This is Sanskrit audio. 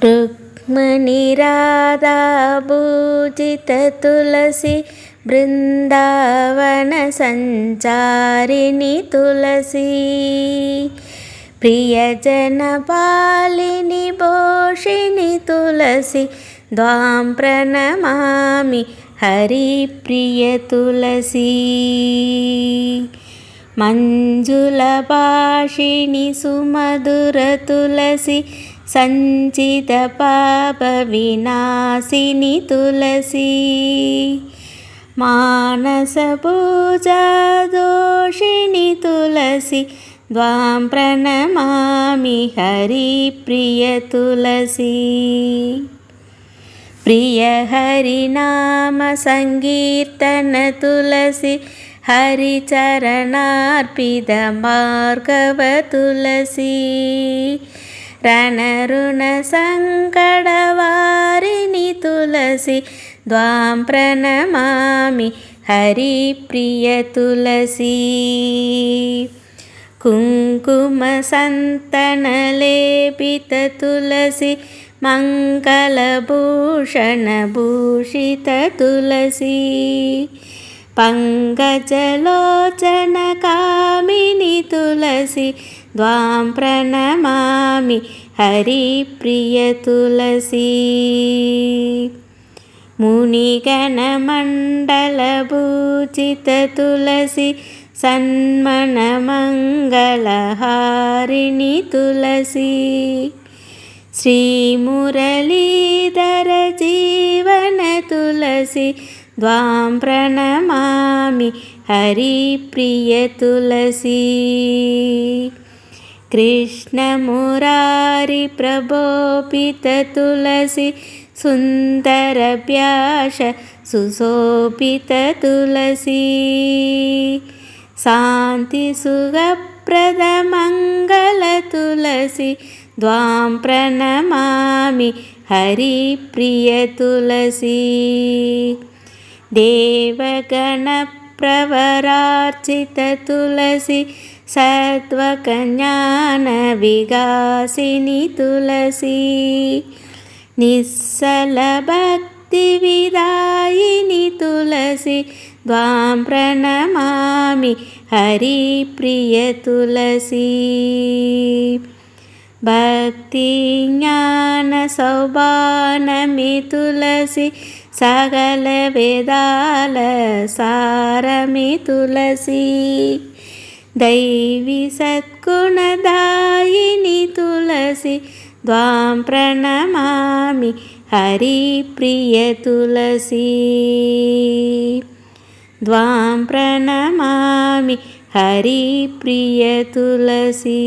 रुक्मणी राधा पूजित तुलसी बृंदावन संचारिणी तुलसी प्रियजन पालिनी पोषिणी तुलसी द्वां प्रणमामि हरिप्रिय तुलसी मंजुलभाषिणी सुमधुर तुलसी संचित पाप विनाशिनी तुलसी मानस पूजा दोषिणी तुलसी द्वां प्रणमामि हरिप्रिय तुलसी प्रिय हरिनाम संकीर्तन तुलसी हरिचरणार्पित भार्गव तुलसी रणरुण संकटवारिणी तुलसी द्वां प्रणमामि हरिप्रिय तुलसी कुंकुम संतन लेपित तुलसी मंगलभूषण भूषित तुलसी पंकजलोचन कामिनी तुलसी द्वां प्रणमामि हरिप्रिय तुलसी मुनिगणमण्डलपूजित तुलसी सन्मनमङ्गलहारिणी तुलसी श्रीमुरलीधर जीवन तुलसी द्वां प्रणमामि हरिप्रिय तुलसी कृष्ण मुरारी प्रबोधित तुलसी सुंदर व्यास सुशोभित तुलसी शांति सुखप्रद मंगल तुलसी द्वां प्रणमामि हरिप्रिय तुलसी देवगण प्रवरार्चित तुलसी सत्त्वज्ञान विकासिनी तुलसी निस्सल भक्ति विदायिनी तुलसी द्वां प्रणमामि हरिप्रिय तुलसी भक्ति ज्ञान सौभानमि तुलसी सकल वेदाल सारमि तुलसी दैवी सद्गुणदायिनी तुलसी द्वां प्रणमामि हरिप्रिय तुलसी द्वां प्रणमामि हरिप्रिय तुलसी।